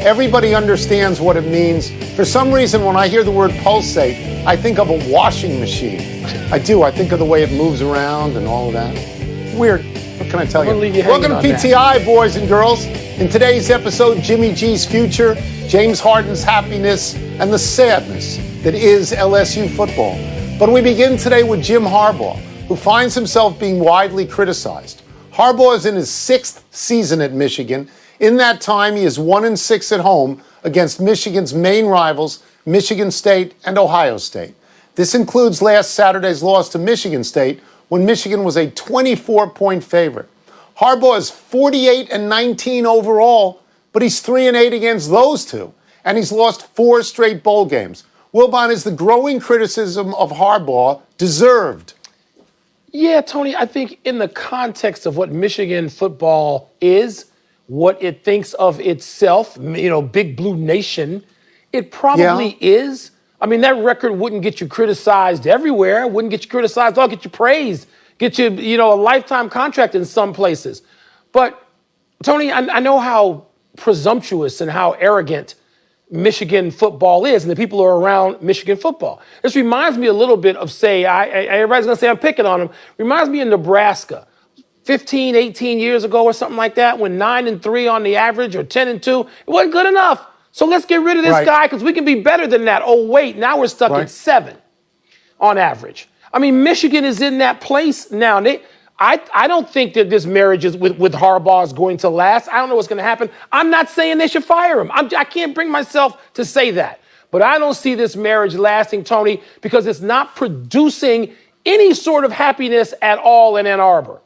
Everybody understands what it means. For some reason, when I hear the word pulsate, I think of a washing machine. I do. I think of the way it moves around and all of that. Weird. What can I tell you? Welcome to PTI, boys and girls. In today's episode, Jimmy G's future, James Harden's happiness, and the sadness that is LSU football. But we begin today with Jim Harbaugh, who finds himself being widely criticized. Harbaugh is in his 6th season at Michigan. In that time, he is 1-6 at home against Michigan's main rivals, Michigan State and Ohio State. This includes last Saturday's loss to Michigan State when Michigan was a 24-point favorite. Harbaugh is 48-19 overall, but he's 3-8 against those two, and he's lost 4 straight bowl games. Wilbon, is the growing criticism of Harbaugh deserved? Yeah, Tony, I think in the context of what Michigan football is, what it thinks of itself, big blue nation, it probably is. I mean, that record wouldn't get you criticized everywhere, wouldn't get you criticized, get you praised, get you, a lifetime contract in some places. But, Tony, I know how presumptuous and how arrogant Michigan football is, and the people who are around Michigan football. This reminds me a little bit of, everybody's going to say I'm picking on them, reminds me of Nebraska. 15, 18 years ago or something like that, when 9-3 on the average or 10-2, it wasn't good enough. So let's get rid of this guy because we can be better than that. Oh, wait, now we're stuck at 7 on average. I mean, Michigan is in that place now. I don't think that this marriage with Harbaugh is going to last. I don't know what's going to happen. I'm not saying they should fire him. I can't bring myself to say that. But I don't see this marriage lasting, Tony, because it's not producing any sort of happiness at all in Ann Arbor.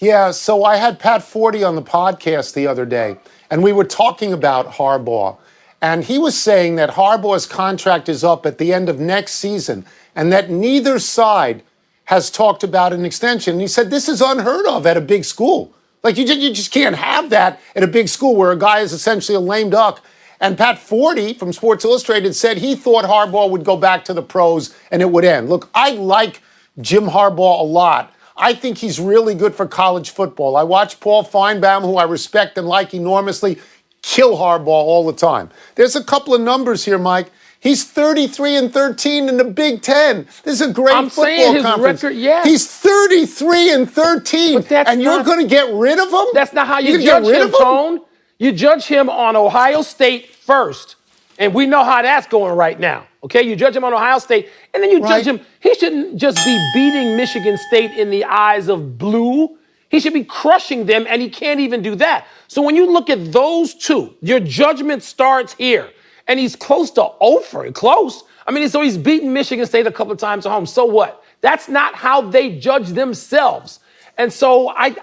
Yeah, so I had Pat Forty on the podcast the other day, and we were talking about Harbaugh. And he was saying that Harbaugh's contract is up at the end of next season, and that neither side has talked about an extension. And he said this is unheard of at a big school. Like, you just can't have that at a big school where a guy is essentially a lame duck. And Pat Forty from Sports Illustrated said he thought Harbaugh would go back to the pros and it would end. Look, I like Jim Harbaugh a lot. I think he's really good for college football. I watch Paul Feinbaum, who I respect and like enormously, kill Harbaugh all the time. There's a couple of numbers here, Mike. He's 33-13 in the Big Ten. This is a great football conference. Record, yes. He's 33-13, and you're going to get rid of him? That's not how you judge him, Tone. You judge him on Ohio State first, and we know how that's going right now. Okay, you judge him on Ohio State, and then you judge him. He shouldn't just be beating Michigan State in the eyes of blue. He should be crushing them, and he can't even do that. So when you look at those two, your judgment starts here. And he's close to over, close. I mean, so he's beaten Michigan State a couple of times at home. So what? That's not how they judge themselves. And so I've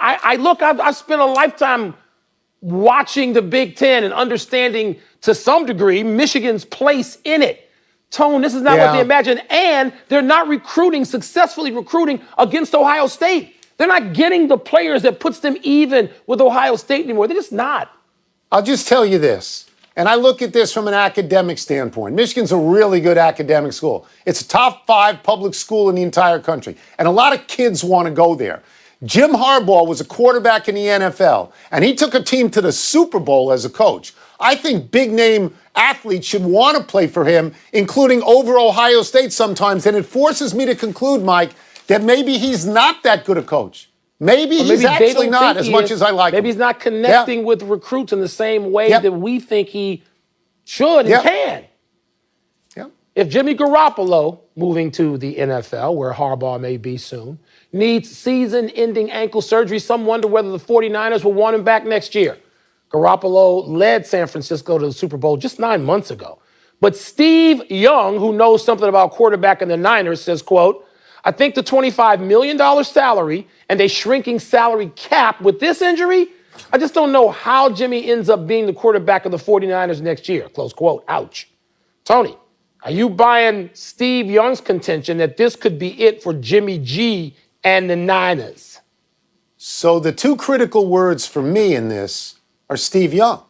spent a lifetime watching the Big Ten and understanding to some degree Michigan's place in it. Tone, this is not what they imagine. And they're not successfully recruiting against Ohio State. They're not getting the players that puts them even with Ohio State anymore. They're just not. I'll just tell you this. And I look at this from an academic standpoint. Michigan's a really good academic school. It's a top 5 public school in the entire country. And a lot of kids want to go there. Jim Harbaugh was a quarterback in the NFL, and he took a team to the Super Bowl as a coach. I think big-name athletes should want to play for him, including over Ohio State sometimes. And it forces me to conclude, Mike, that maybe he's not that good a coach. Maybe he's actually not as much as I like him. Maybe he's not connecting with recruits in the same way that we think he should and can. If Jimmy Garoppolo, moving to the NFL, where Harbaugh may be soon, needs season-ending ankle surgery, some wonder whether the 49ers will want him back next year. Garoppolo led San Francisco to the Super Bowl just 9 months ago. But Steve Young, who knows something about quarterback in the Niners, says, quote, I think the $25 million salary and a shrinking salary cap with this injury, I just don't know how Jimmy ends up being the quarterback of the 49ers next year. Close quote. Ouch. Tony, are you buying Steve Young's contention that this could be it for Jimmy G and the Niners? So the two critical words for me in this are Steve Young.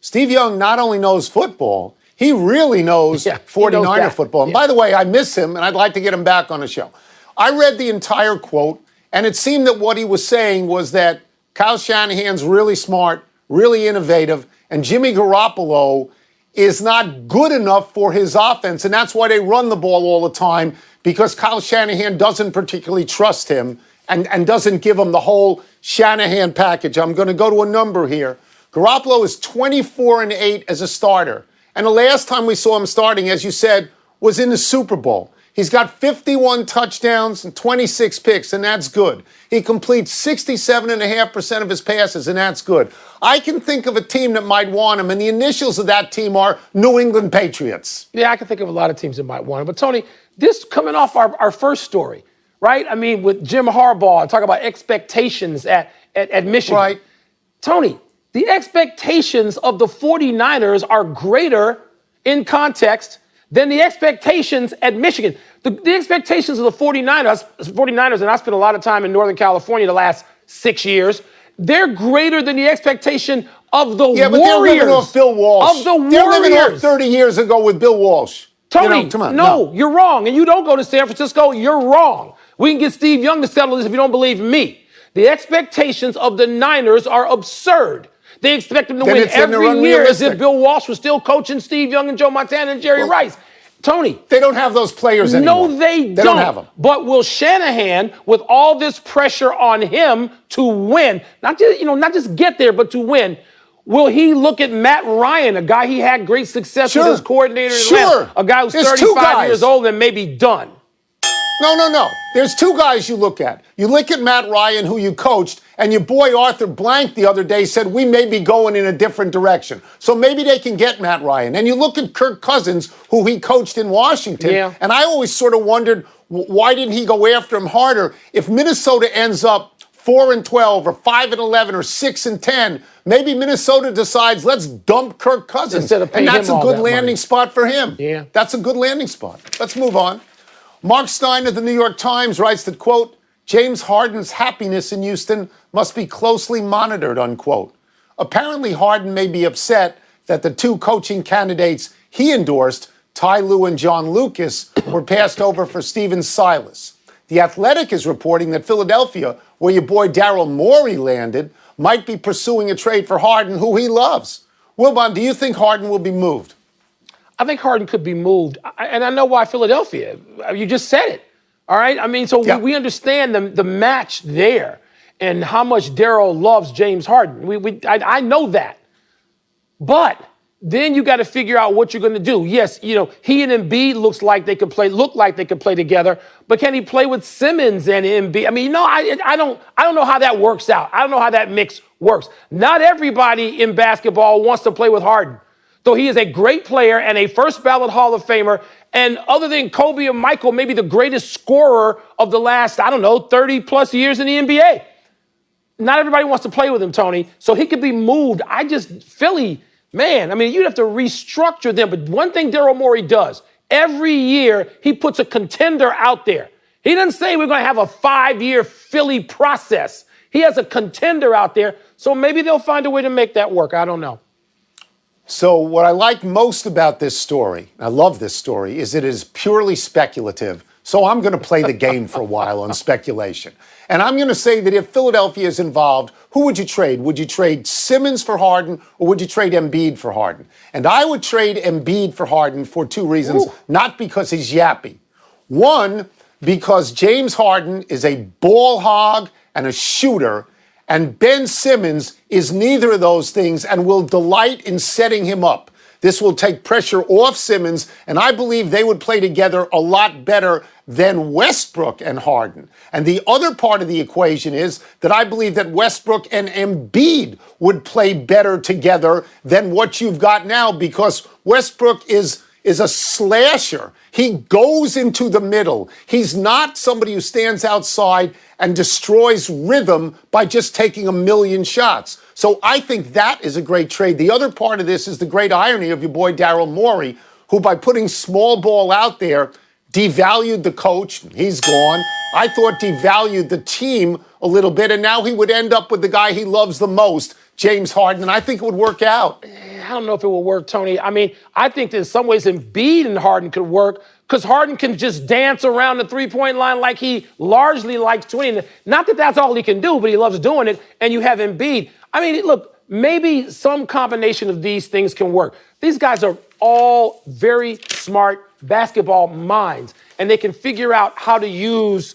Steve Young not only knows football, he really knows 49er football. And by the way, I miss him, and I'd like to get him back on the show. I read the entire quote, and it seemed that what he was saying was that Kyle Shanahan's really smart, really innovative, And Jimmy Garoppolo is not good enough for his offense, and that's why they run the ball all the time, because Kyle Shanahan doesn't particularly trust him and doesn't give him the whole Shanahan package. I'm going to go to a number here. Garoppolo is 24-8 as a starter. And the last time we saw him starting, as you said, was in the Super Bowl. He's got 51 touchdowns and 26 picks, and that's good. He completes 67.5% of his passes, and that's good. I can think of a team that might want him, and the initials of that team are New England Patriots. Yeah, I can think of a lot of teams that might want him. But, Tony, this coming off our first story, right? I mean, with Jim Harbaugh, talk about expectations at Michigan. Right. Tony, the expectations of the 49ers are greater in context than the expectations at Michigan. The expectations of the 49ers, and I spent a lot of time in Northern California the last 6 years, they're greater than the expectation of the Warriors. Yeah, but they're living off Bill Walsh. Of the Warriors. They're living off 30 years ago with Bill Walsh. Tony, come on, no, you're wrong. And you don't go to San Francisco, you're wrong. We can get Steve Young to settle this if you don't believe me. The expectations of the Niners are absurd. They expect him to win every year as if Bill Walsh was still coaching Steve Young and Joe Montana and Jerry Rice. Tony. They don't have those players anymore. No, they don't. They don't have them. But will Shanahan, with all this pressure on him to win, not just get there, but to win, will he look at Matt Ryan, a guy he had great success with as coordinator in Atlanta, a guy who's 35 years old and maybe done? No. There's two guys you look at. You look at Matt Ryan, who you coached, and your boy Arthur Blank the other day said, we may be going in a different direction. So maybe they can get Matt Ryan. And you look at Kirk Cousins, who he coached in Washington, and I always sort of wondered, why didn't he go after him harder? If Minnesota ends up 4-12 or 5-11 or 6-10, maybe Minnesota decides, let's dump Kirk Cousins. Instead of paying and that's him a all good that landing money. spot for him. Yeah. That's a good landing spot. Let's move on. Mark Stein of the New York Times writes that, quote, James Harden's happiness in Houston must be closely monitored, unquote. Apparently, Harden may be upset that the two coaching candidates he endorsed, Ty Lue and John Lucas, were passed over for Steven Silas. The Athletic is reporting that Philadelphia, where your boy Daryl Morey landed, might be pursuing a trade for Harden, who he loves. Wilbon, do you think Harden will be moved? I think Harden could be moved, and I know why Philadelphia. You just said it, all right? I mean, so we understand the match there and how much Daryl loves James Harden. I know that. But then you got to figure out what you're going to do. Yes, he and Embiid look like they could play together, but can he play with Simmons and Embiid? I mean, I don't know how that works out. I don't know how that mix works. Not everybody in basketball wants to play with Harden. Though he is a great player and a first ballot Hall of Famer, and other than Kobe and Michael, maybe the greatest scorer of the last, 30 plus years in the NBA. Not everybody wants to play with him, Tony. So he could be moved. Philly, man, I mean, you'd have to restructure them. But one thing Daryl Morey does, every year he puts a contender out there. He doesn't say we're going to have a 5-year Philly process. He has a contender out there. So maybe they'll find a way to make that work. I don't know. So what I like most about this story, I love this story, is it is purely speculative. So I'm going to play the game for a while on speculation. And I'm going to say that if Philadelphia is involved, who would you trade? Would you trade Simmons for Harden, or would you trade Embiid for Harden? And I would trade Embiid for Harden for two reasons, not because he's yappy. One, because James Harden is a ball hog and a shooter, and Ben Simmons is neither of those things and will delight in setting him up. This will take pressure off Simmons, and I believe they would play together a lot better than Westbrook and Harden. And the other part of the equation is that I believe that Westbrook and Embiid would play better together than what you've got now, because Westbrook is a slasher. He goes into the middle. He's not somebody who stands outside and destroys rhythm by just taking a million shots. So I think that is a great trade. The other part of this is the great irony of your boy Daryl Morey, who by putting small ball out there, devalued the coach. He's gone. I thought devalued the team a little bit, and now he would end up with the guy he loves the most, James Harden, and I think it would work out. I don't know if it will work, Tony. I mean, I think that in some ways Embiid and Harden could work because Harden can just dance around the three-point line like he largely likes doing it. Not that that's all he can do, but he loves doing it, and you have Embiid. I mean, look, maybe some combination of these things can work. These guys are all very smart basketball minds, and they can figure out how to use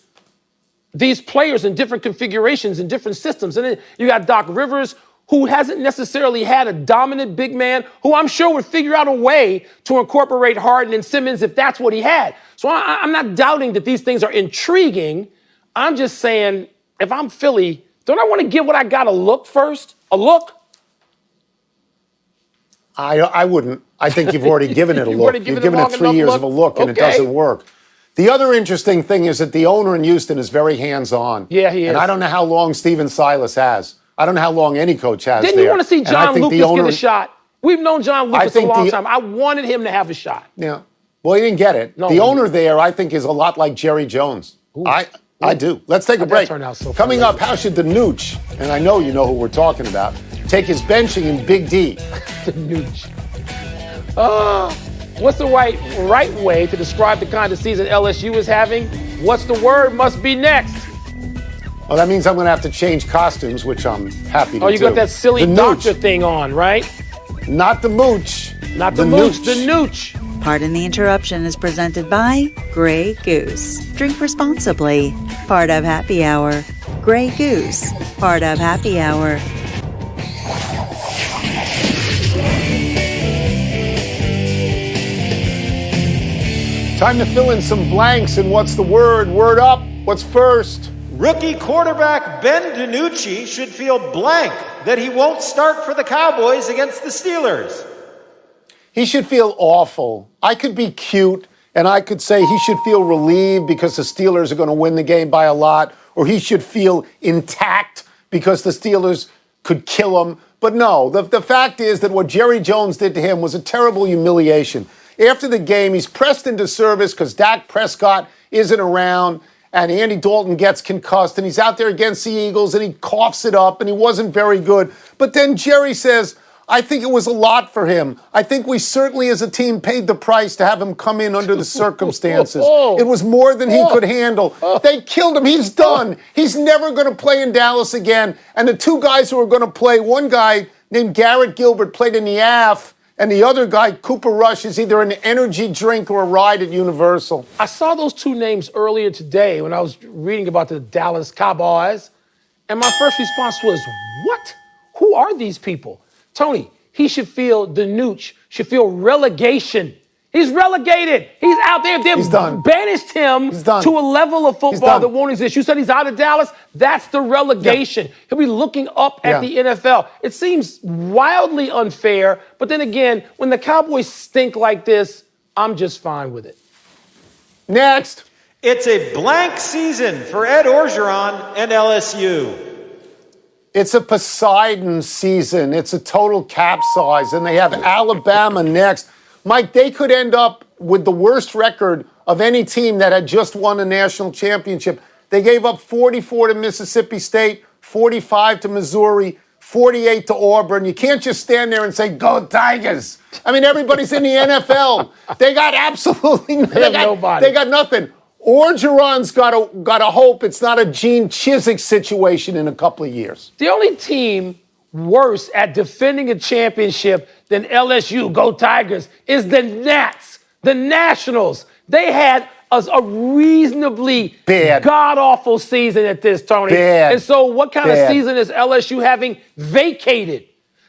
these players in different configurations and different systems. And then you got Doc Rivers, who hasn't necessarily had a dominant big man, who I'm sure would figure out a way to incorporate Harden and Simmons if that's what he had. So I'm not doubting that these things are intriguing. I'm just saying, if I'm Philly, don't I want to give what I got a look first? A look? I wouldn't. I think you've already given it a look. You've given it 3 years of a look, and it Okay. doesn't work. The other interesting thing is that the owner in Houston is very hands-on. Yeah, he is. And I don't know how long Steven Silas has. I don't know how long any coach has Didn't there. you want to see John Lucas get a shot? We've known John Lucas a long time. I wanted him to have a shot. Yeah. Well, he didn't get it. No, the owner there, I think, is a lot like Jerry Jones. I do. Let's take a break. Coming up, how should DiNucci, and I know you know who we're talking about, take his benching in Big D? DiNucci. What's the right way to describe the kind of season LSU is having? What's the word must be next? Well, that means I'm going to have to change costumes, which I'm happy to do. Oh, you got that silly doctor thing on, right? Not the mooch. Not the mooch, the nooch. Pardon the Interruption is presented by Grey Goose. Drink responsibly. Part of Happy Hour. Grey Goose. Part of Happy Hour. Time to fill in some blanks. And what's the word? Word up. What's first? Rookie quarterback Ben DiNucci should feel blank that he won't start for the Cowboys against the Steelers. He should feel awful. I could be cute, and I could say he should feel relieved because the Steelers are going to win the game by a lot, or he should feel intact because the Steelers could kill him. But no, the fact is that what Jerry Jones did to him was a terrible humiliation. After the game, he's pressed into service because Dak Prescott isn't around, and Andy Dalton gets concussed, and he's out there against the Eagles, and he coughs it up, and he wasn't very good. But then Jerry says, I think it was a lot for him. I think we certainly as a team paid the price to have him come in under the circumstances. It was more than he could handle. They killed him. He's done. He's never going to play in Dallas again. And the two guys who are going to play, one guy named Garrett Gilbert played in the AF, and the other guy, Cooper Rush, is either an energy drink or a ride at Universal. I saw those two names earlier today when I was reading about the Dallas Cowboys, and my first response was, what? Who are these people? Tony, he should feel DiNucci, should feel relegation. He's relegated. He's out there. They've banished him to a level of football that won't exist. You said he's out of Dallas? That's the relegation. Yeah. He'll be looking up at the NFL. It seems wildly unfair, but then again, when the Cowboys stink like this, I'm just fine with it. Next. It's a blank season for Ed Orgeron and LSU. It's a Poseidon season. It's a total capsize, and they have Alabama next. Mike, they could end up with the worst record of any team that had just won a national championship. They gave up 44 to Mississippi State, 45 to Missouri, 48 to Auburn. You can't just stand there and say, go Tigers. I mean, everybody's in the NFL. They got absolutely nobody. They got nothing. Orgeron's got to hope it's not a Gene Chizik situation in a couple of years. The only team worse at defending a championship than LSU, go Tigers, is the Nats, the Nationals. They had a reasonably god-awful season at this, Tony. And so what kind of season is LSU having? Vacated.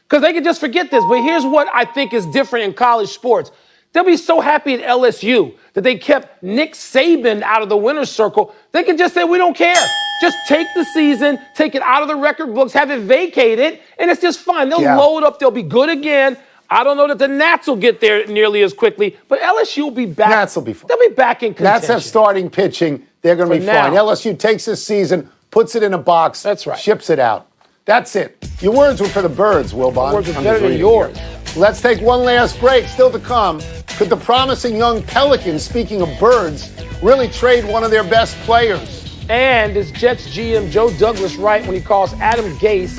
Because they can just forget this. But here's what I think is different in college sports. They'll be so happy at LSU that they kept Nick Saban out of the winner's circle. They can just say, we don't care. Just take the season, take it out of the record books, have it vacated, and it's just fine. They'll load up. They'll be good again. I don't know that the Nats will get there nearly as quickly, but LSU will be back. Nats will be fine. They'll be back in contention. Nats have starting pitching. They're going to be fine. LSU takes this season, puts it in a box, that's right, ships it out. That's it. Your words were for the birds, Wilbon. My words are better than yours. Let's take one last break. Still to come, could the promising young Pelicans, speaking of birds, really trade one of their best players? And is Jets GM Joe Douglas right when he calls Adam Gase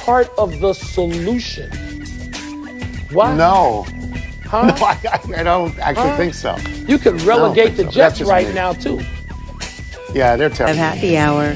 part of the solution? What? No. Huh? No, I don't actually think so. You could relegate the Jets right now, too. Yeah, they're terrible. Of Happy Hour.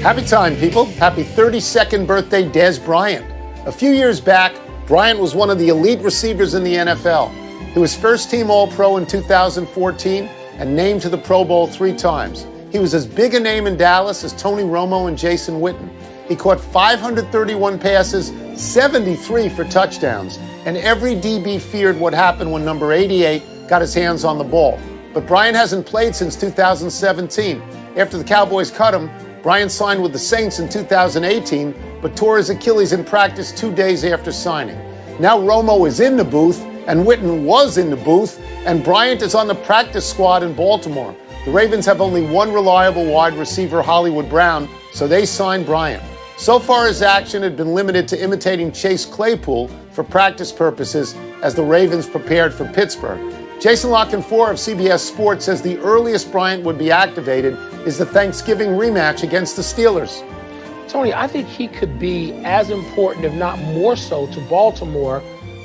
Happy time, people. Happy 32nd birthday, Dez Bryant. A few years back, Bryant was one of the elite receivers in the NFL. He was first-team All-Pro in 2014 and named to the Pro Bowl 3 times. He was as big a name in Dallas as Tony Romo and Jason Witten. He caught 531 passes, 73 for touchdowns, and every DB feared what happened when number 88 got his hands on the ball. But Bryant hasn't played since 2017. After the Cowboys cut him, Bryant signed with the Saints in 2018, but tore his Achilles in practice 2 days after signing. Now Romo is in the booth, and Witten was in the booth, and Bryant is on the practice squad in Baltimore. The Ravens have only one reliable wide receiver, Hollywood Brown, so they signed Bryant. So far, his action had been limited to imitating Chase Claypool for practice purposes as the Ravens prepared for Pittsburgh. Jason Lockenfor of CBS Sports says the earliest Bryant would be activated is the Thanksgiving rematch against the Steelers. Tony, I think he could be as important, if not more so, to Baltimore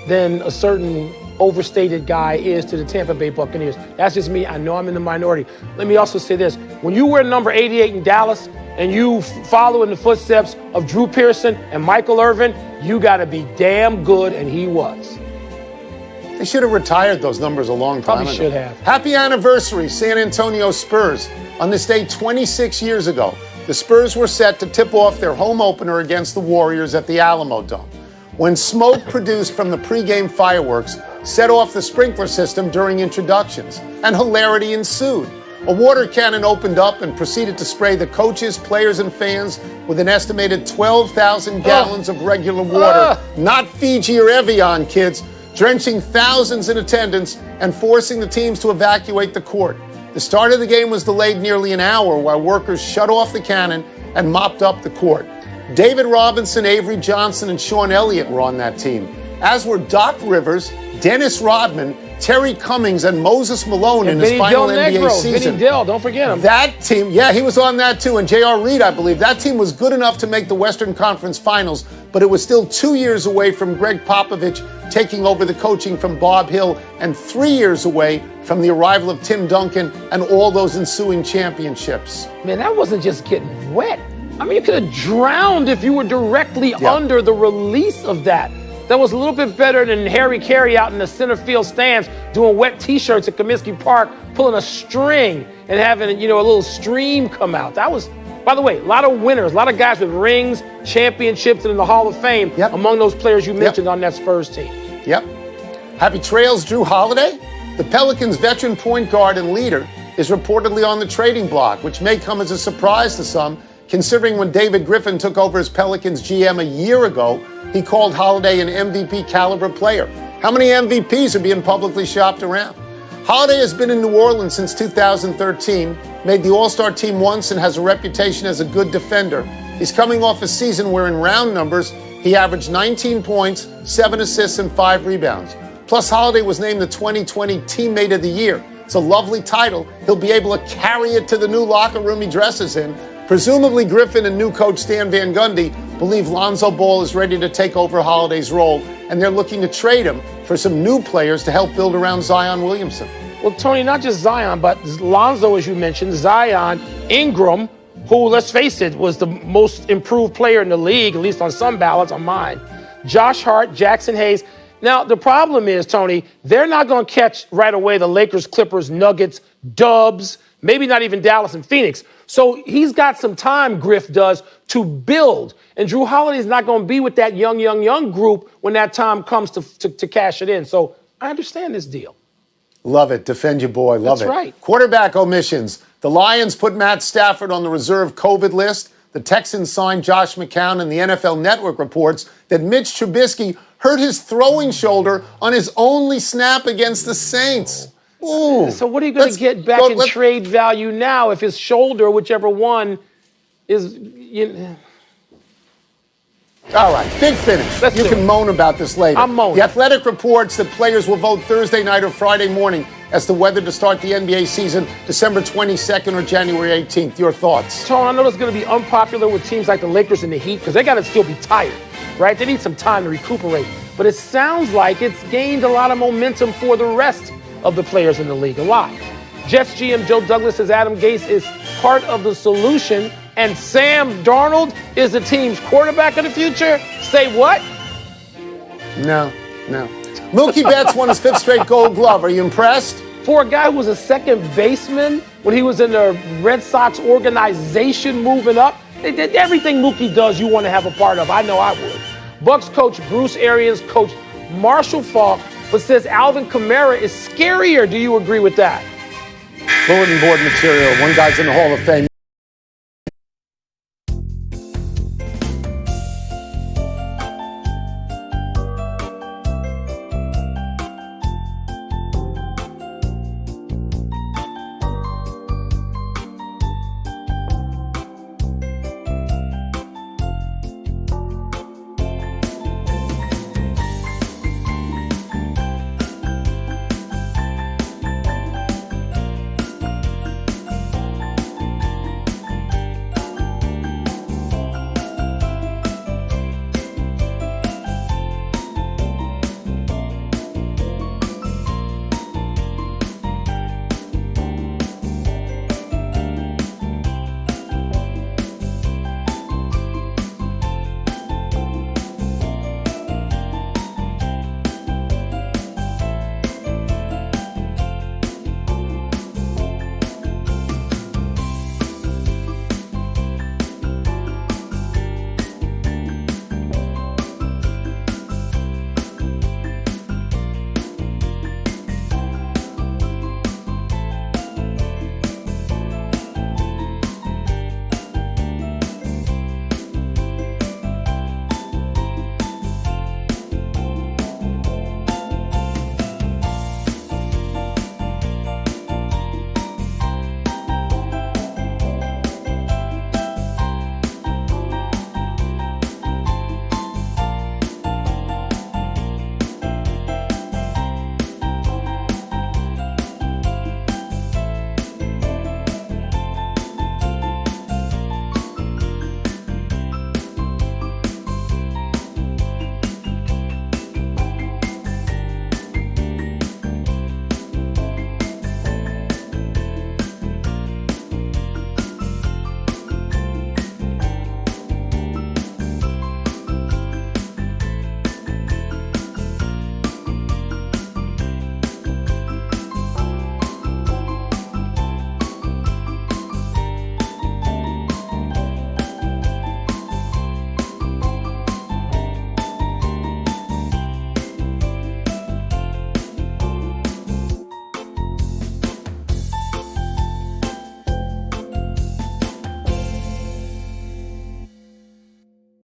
than a certain overstated guy is to the Tampa Bay Buccaneers. That's just me. I know I'm in the minority. Let me also say this. When you wear number 88 in Dallas and you follow in the footsteps of Drew Pearson and Michael Irvin, you got to be damn good, and he was. They should have retired those numbers a long time ago. Probably should have. Happy anniversary, San Antonio Spurs. On this day 26 years ago, the Spurs were set to tip off their home opener against the Warriors at the Alamo Dome, when smoke produced from the pregame fireworks set off the sprinkler system during introductions, and hilarity ensued. A water cannon opened up and proceeded to spray the coaches, players, and fans with an estimated 12,000 gallons of regular water, not Fiji or Evian, kids, drenching thousands in attendance and forcing the teams to evacuate the court. The start of the game was delayed nearly an hour while workers shut off the cannon and mopped up the court. David Robinson, Avery Johnson, and Sean Elliott were on that team, as were Doc Rivers, Dennis Rodman, Terry Cummings, and Moses Malone in his final NBA season. Vinny Dell, don't forget him. That team, yeah, he was on that too, and J.R. Reed, I believe. That team was good enough to make the Western Conference Finals, but it was still 2 years away from Greg Popovich taking over the coaching from Bob Hill, and 3 years away from the arrival of Tim Duncan and all those ensuing championships. Man, that wasn't just getting wet. I mean, you could have drowned if you were directly under the release of that. That was a little bit better than Harry Carey out in the center field stands doing wet T-shirts at Comiskey Park, pulling a string and having, a little stream come out. That was, by the way, a lot of winners, a lot of guys with rings, championships, and in the Hall of Fame among those players you mentioned on that Spurs team. Yep. Happy trails, Drew Holiday. The Pelicans' veteran point guard and leader is reportedly on the trading block, which may come as a surprise to some, considering when David Griffin took over as Pelicans GM a year ago, he called Holiday an MVP caliber player. How many MVPs are being publicly shopped around? Holiday has been in New Orleans since 2013, made the All-Star team once, and has a reputation as a good defender. He's coming off a season where in round numbers, he averaged 19 points, 7 assists, and 5 rebounds. Plus, Holiday was named the 2020 Teammate of the Year. It's a lovely title. He'll be able to carry it to the new locker room he dresses in. Presumably, Griffin and new coach Stan Van Gundy believe Lonzo Ball is ready to take over Holiday's role, and they're looking to trade him for some new players to help build around Zion Williamson. Well, Tony, not just Zion, but Lonzo, as you mentioned, Zion, Ingram, who, let's face it, was the most improved player in the league, at least on some ballots, on mine. Josh Hart, Jackson Hayes. Now, the problem is, Tony, they're not going to catch right away the Lakers, Clippers, Nuggets, Dubs, maybe not even Dallas and Phoenix. So he's got some time, Griff does, to build. And Drew Holiday's not going to be with that young group when that time comes to cash it in. So I understand this deal. Love it. Defend your boy. Love it. That's right. Quarterback omissions. The Lions put Matt Stafford on the reserve COVID list. The Texans signed Josh McCown, and the NFL Network reports that Mitch Trubisky hurt his throwing shoulder on his only snap against the Saints. Ooh. So what are you going to get back in trade value now if his shoulder, whichever one, is... All right, big finish. You can moan about this later. I'm moaning. The Athletic reports that players will vote Thursday night or Friday morning as to whether to start the NBA season December 22nd or January 18th. Your thoughts? Tone, I know it's going to be unpopular with teams like the Lakers and the Heat because they got to still be tired, right? They need some time to recuperate. But it sounds like it's gained a lot of momentum for the rest of the players in the league. A lot. Jets GM Joe Douglas says Adam Gase is part of the solution and Sam Darnold is the team's quarterback of the future, say what? No. Mookie Betts won his 5th straight Gold Glove. Are you impressed? For a guy who was a second baseman when he was in the Red Sox organization moving up, they did everything Mookie does you want to have a part of. I know I would. Bucks coach Bruce Arians coached Marshall Faulk, but says Alvin Kamara is scarier. Do you agree with that? Bulletin board material. One guy's in the Hall of Fame.